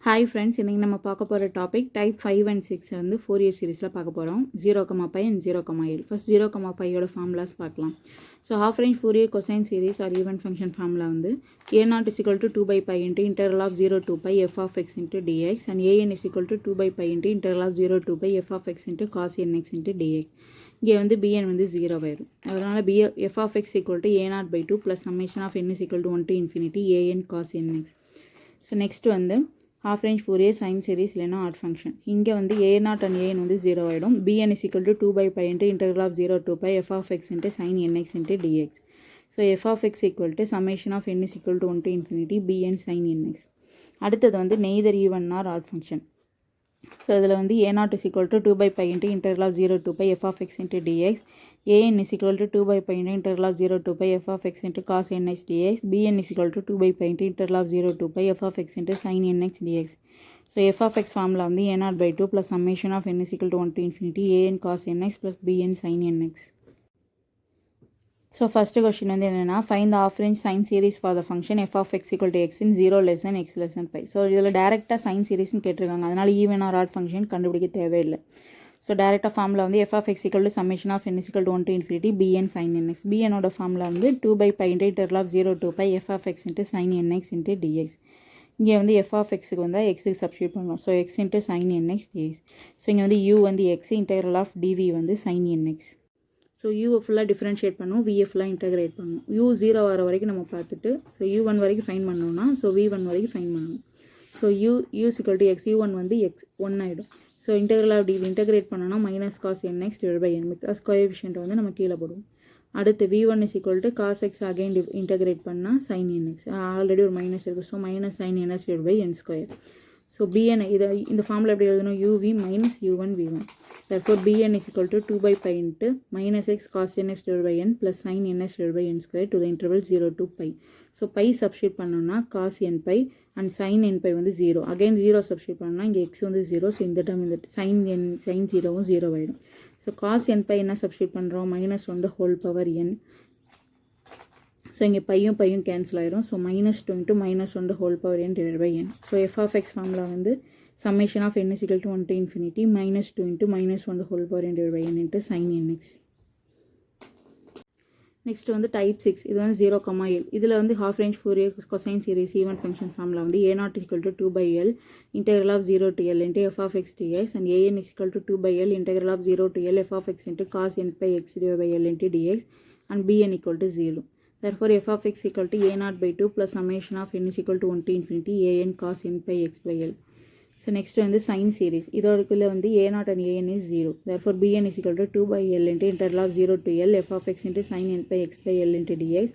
Hi friends, இன்றைக்கி நம்ம பார்க்க போகிற டாபிக் டைப் 5 and 6 வந்து ஃபோரியர் சீரிஸில் பார்க்க போகிறோம். 0,π and 0,L. ஃபர்ஸ்ட் 0,πயோட ஃபார்முலாஸ் பார்க்கலாம். So half range Fourier cosine series R even function formula வந்து a0 is equal to 2/π into integral of 0 to π f of x into dx and an is equal to 2/π into integral of 0 to π f of x into cos nx into dx. இங்கே வந்து bn வந்து 0 ஆயிடும். அதனால் f of x equal to a0/2 plus summation of n is equal to 1 to infinity an cos nx. So next வந்து half range Fourier sine series இல்லைனா add function. இங்கே வந்து a0 and an வந்து 0 ஆகிடும். bn is equal to 2/π into integral of 0 to π f of x into sin nx into dx. So f of x equal to summation of n is equal to 1 to infinity bn sin nx. அடுத்தது வந்து neither even nor odd function. So இதில் வந்து a0 is equal to 2/π into integral of 0 to π f of x into dx. an is equal to 2/π into integral of 0 to π f of x into cos nx dx. bn is equal to 2/π into integral of 0 to π f of x into sin nx dx. So f of x formula வந்து a0/2 plus summation of n is equal to 1 to infinity an cos nx plus bn sin nx. So first question வந்து என்னென்னா find the half range sine series for the function F of X equal to X in 0 less than x less than π. So இதில் டேரெக்டாக sign சீரிஸ்னு கேட்டிருக்காங்க. அதனால் even our add function கண்டுபிடிக்க தேவையில்லை. So டேரெக்டாக formula வந்து F of X equal to summation of n equal to 1 to infinity bn sin nx. bnோட formula வந்து 2/π into integral of 0 to π f of x into sin nx into dx. இங்கே வந்து F of எக்ஸுக்கு வந்து எக்ஸுக்கு substitute பண்ணுவோம். So X into sign nx dx. So இங்கே வந்து u வந்து எக்ஸ், இன்டெக்ரல் ஆஃப் டிவி வந்து sin nx. ஸோ யூவை ஃபுல்லாக டிஃப்ரென்ஷியேட் பண்ணுவோம், விஏ ஃபுல்லாக இன்டெகிரேட் பண்ணுவோம். யூ 0 வர வரைக்கும் நம்ம பார்த்துட்டு ஸோ u1 வரைக்கும் ஃபைன் பண்ணோம்னா ஸோ v1 வரைக்கும் ஃபைன் பண்ணணும். ஸோ u சிக்கல் டு எக்ஸ், u1 வந்து எக்ஸ் 1 ஆகிடும். So integral of d v integrate பண்ணோன்னா minus cos nx divide by n, because coefficient வந்து நம்ம கீழே போடுவோம். அடுத்து v1 is equal to cos x again integrate பண்ணால் சைன் nx, ஆல்ரெடி ஒரு மைனஸ் இருக்குது. So minus sine nx divide by n square. So bn இந்த ஃபார்முலா எப்படி எழுதணும், uv minus u1 v1. Therefore bn is equal to 2/π into minus x cos nx divided by n plus sin nx divided by n square to the interval 0 to π. So π substitute பண்ணோம்னா cos nπ and sin nπ வந்து 0. Again 0 substitute பண்ணோம்னா இங்கே x வந்து 0. So இந்த term இந்த sin 0வும் 0 ஆகிடும். So cos nπ என்ன substitute பண்ணுறோம், -1 ஹோல் பவர் n. ஸோ இங்கே பையும் கேன்சல் ஆயிரும். So -2 into -1 whole power n divided by n. So f of x formula வந்து summation of n is equal to 1 to infinity -2 into -1 whole power n divided by n into sin nx. Next வந்து type 6, இது வந்து 0,L. இதில் வந்து half range Fourier cosine series even function formula வந்து a0 is equal to 2/L integral of 0 to L into f of x dx and an is equal to 2/L integral of 0 to L f of x into cos nπ x divided by L into dx and bn equal to 0. Therefore f of x equal to a0/2 plus summation of n is equal to 1 to infinity an cos nπ x by L. So next வந்து sign series, இதோடக்குள்ளே வந்து a0 and an is 0. therefore bn is equal to 2/L into integral of 0 to L f of x into sin nπ x by L into dx.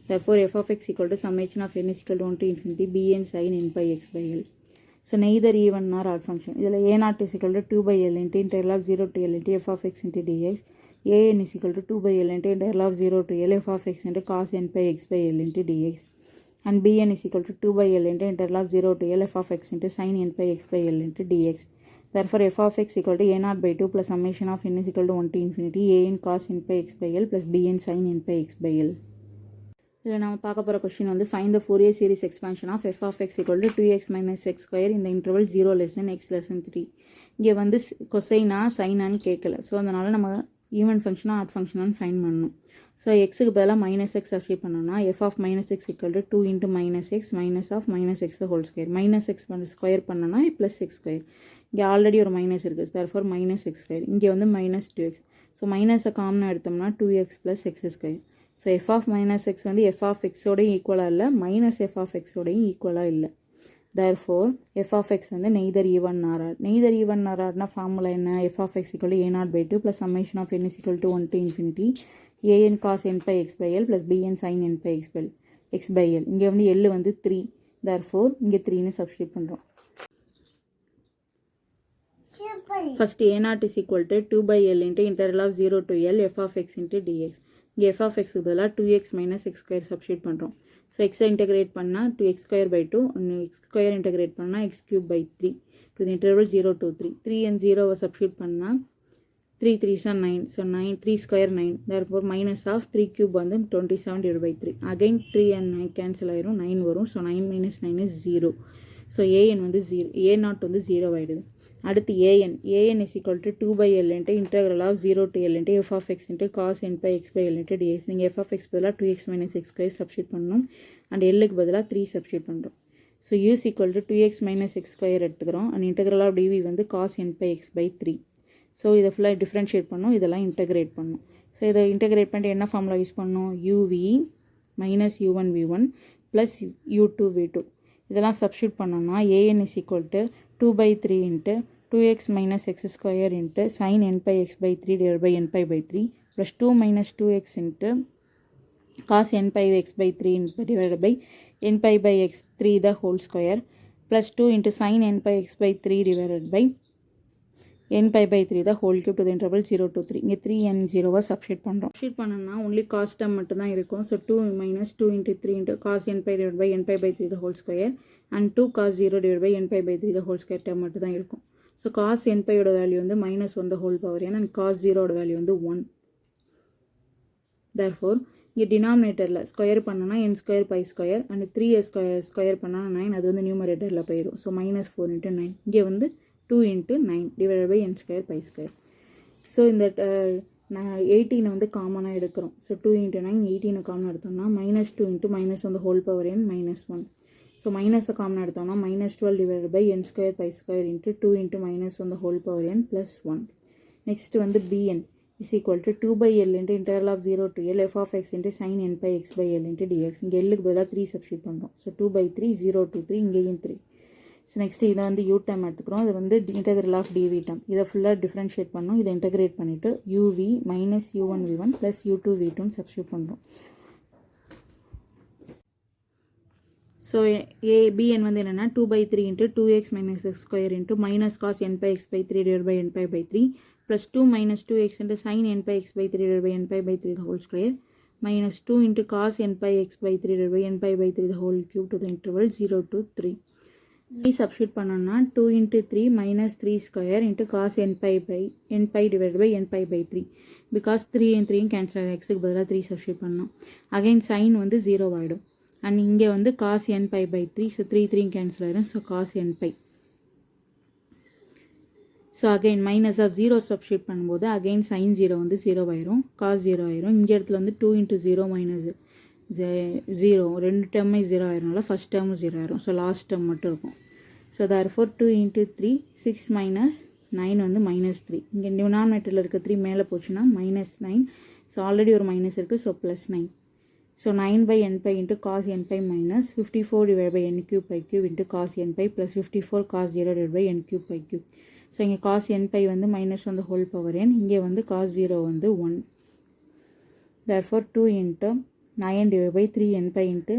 therefore f of x equal to summation of n is equal to 1 to infinity bn sin nπ x by L. So neither even nor odd function. இதில் a0 is equal to 2/L into integral of 0 to L into f of x into dx. an is equal to 2/L into integral of 0 to L f of x into cos nπ x by L into dx. and bn is equal to 2/L into integral of 0 to L f of x into sin nπ x by L into dx. Therefore f of x equal to a0/2 plus summation of n is equal to 1 to infinity an cos nπ x by L plus bn sin nπ x by L. இதில் நம்ம பார்க்க போகிற question வந்து find the Fourier series expansion of f of x equal to 2x minus x square in the interval 0 less than x less than 3. இங்கே வந்து கொசைனா சைனான்னு கேட்கல. So அதனால் நம்ம ஈவன் ஃபங்க்ஷனாக ஆட் ஃபங்க்ஷனான்னு ஃபைன் பண்ணணும். ஸோ எக்ஸுக்கு பதிலாக -x சப்ஸ்டியூட் பண்ணோம்னா f of -x equal to 2 into -x minus of -x whole square. -x square பண்ணோன்னா +x ஸ்கொயர். இங்கே ஆல்ரெடி ஒரு மைனஸ் இருக்குது, therefore -x ஸ்கொயர். இங்கே வந்து -2x. ஸோ மைனஸை காமனாக எடுத்தோம்னா 2x plus x square. So f of -x வந்து f of x-ஓடையும் ஈக்குவலாக இல்லை, -f of x-ஓடையும் ஈக்குவலாக இல்லை. therefore f of x வந்து neither even nor odd. neither even nor oddனா ஃபார்முலா என்ன, f of x equal to a0/2 plus summation of n is equal to 1 to infinity an cos nπ x by L plus bn sin nπ x by L. இங்கே வந்து L வந்து 3, therefore இங்கே 3ன்னு substitute பண்ணுறோம். First a0 is equal to 2/L into integral of 0 to L f of x into dx. இங்கே f of x பதிலாக 2x minus x square substitute பண்ணுறோம். So எக்ஸை integrate பண்ணால் 2x square by 2, x square integrate பண்ணால் x cube by 3 to the interval 0 to 3. 3 and 0வை substitute பண்ணால் 3 3s are 9. So 9 3 square 9. Therefore minus of 3 cube வந்து 27 divided by 3. Again 3 and 9 cancel ஆயிரும், 9 வரும். So 9 minus 9 is 0. So AN வந்து 0, A0 வந்து 0 ஆகிடுது. அடுத்து AN is equal to 2/L into integral of 0 to L into F of X into cos n pi X by L into DX. நீங்கள் F of X பதிலாக 2x minus X square substitute பண்ணணும். And எல்லுக்கு பதிலாக 3 substitute பண்ணுறோம். So U is equal to 2x minus X square எடுத்துக்கிறோம். And integral of DV வந்து cos n pi X by 3. So இதை ஃபுல்லாக டிஃப்ரென்ஷியேட் பண்ணணும், இதெல்லாம் இன்டெகிரேட் பண்ணணும். ஸோ இதை இன்டெகிரேட் பண்ணிட்டு என்ன ஃபார்முலா யூஸ் பண்ணணும்? uv minus u1v1 plus u2v2 இதெல்லாம் சப்ஸ்டியூட் பண்ணோம்னா an is equal to 2/3 into 2x minus X square into sine n pi X by 3 divide by n pi by 3 plus 2 minus 2x into cos n pi X by 3 divide by n pi by X 3 the whole square plus 2 into sine n pi X by 3 divide by n pi by 3 the whole cube to the interval 0 to 3. இங்கே 3 and 0 substitute பண்ணுறோம். Substitute பண்ணோம்னா only cos term மட்டும் தான் இருக்கும். So 2 minus 2 into 3 into cos n pi divide by n pi by 3 the whole square and 2 cos 0 divide by n pi by 3 the whole square term மட்டும் தான் இருக்கும். So cos n பையோட value வந்து -1 the whole power n and cos 0ஓட value வந்து 1. Therefore இங்கே டினாமினேட்டரில் square பண்ணோன்னா n square pi square and 3 square பண்ணால் 9, அது வந்து நியூமரேட்டரில் போயிடும். ஸோ -4 இன்ட்டு 9 இங்கே வந்து 2 into 9 divide by n square pi square. So இந்த 18 வந்து காமனாக எடுக்கிறோம். ஸோ 2 இன்ட்டு 9 18 காமனாக எடுத்தோம்னா -2 into -1 the whole power n -1. So மைனஸை காமனாக எடுத்தோம்னா -12 divide by n square pi square into 2 into -1 the whole power n plus 1. Next வந்து bn is equal to 2/L into integral of 0 to L F of X into sine n pi X by L into DX. இங்கே எல்லுக்கு பதிலாக 3 substitute பண்ணுறோம். So 2/3 0 to 3 இங்கேயும் 3. So next இதை வந்து u term எடுத்துக்கிறோம். இது வந்து இன்டெக்ரல் ஆஃப் dv டேர்ம். இதை ஃபுல்லாக டிஃப்ரென்ஷியேட் பண்ணோம். இதை இன்டெகிரேட் பண்ணிவிட்டு uv minus u1v1 plus u2v2 substitute பண்ணுறோம். ஸோ bn வந்து என்னென்னா 2/3 into 2x minus X square into minus cos n pi X by 3 divide by n pi by 3 plus 2 minus 2x into sine n pi X by 3 divide by n pi by 3 the whole square minus 2 into cos n pi X by 3 divide by n pi by 3 the whole cube to the interval 0 to 3. 3 substitute பண்ணோம்னா 2 into 3 minus 3 square into cos n pi divide by n pi by 3. Because 3 and 3 cancel ஆகும். எக்ஸுக்கு பதிலாக 3 substitute பண்ணோம். Again sign வந்து 0 ஆகிடும். And இங்கே வந்து cos n pi by 3. So 3 cancel ஆகிடும். So cos n pi. So again minus of 0 substitute பண்ணும்போது அகைன் சைன் 0 வந்து 0 ஆயிரும், காஸ் 0 ஆயிரும். இங்கே இடத்துல வந்து 2 இன்ட்டு 0 மைனஸ் 0 ரெண்டு டேர்மே 0 ஆயிரும்னால ஃபஸ்ட் டேர்மும் 0 ஆயிரும். ஸோ லாஸ்ட் டேர்ம் மட்டும் இருக்கும். ஸோ தேர்ஃபோர் 2 இன்ட்டு 3 6 மைனஸ் 9 வந்து -3. இங்கே டினாமினேட்டரில் இருக்க 3 மேலே போச்சுன்னா -9. ஸோ ஆல்ரெடி ஒரு மைனஸ் இருக்குது. So +9. So 9/n pi into cos n pi minus 54 divide by n cube pi cube into cos n pi plus 54 cos 0 divide by n cube pi cube. So இங்கே cos n pi வந்து -1 the whole power n. இங்கே வந்து cos 0 வந்து 1. Therefore 2 into 9 divide by 3n pi into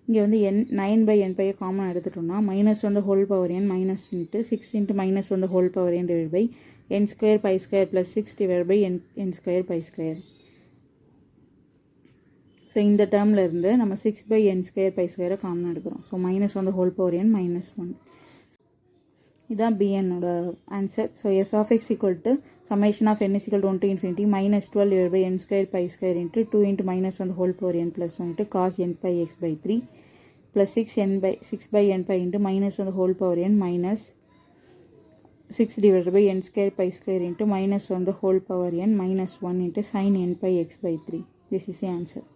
இங்கே வந்து 9/n பையை common எடுத்துட்டோம்னா -1 the whole power n minus into 6 into -1 the whole power n divide by n square pi square plus 6 divide by n square pi square. So இந்த டேர்மில் இருந்து நம்ம 6/n square pi ஸ்கொயரை common எடுக்கிறோம். So -1 the whole power n -1. இதுதான் bnோட answer. So F of X equal to summation of n equal to 1 to infinity -12 divide by n square pi square into 2 into -1 whole power n plus 1 into cos n pi X by 3 plus 6/n pi into -1 whole power n minus 6 divide by n square pi square into -1 whole power n -1 into sine n pi X by 3. This is the answer.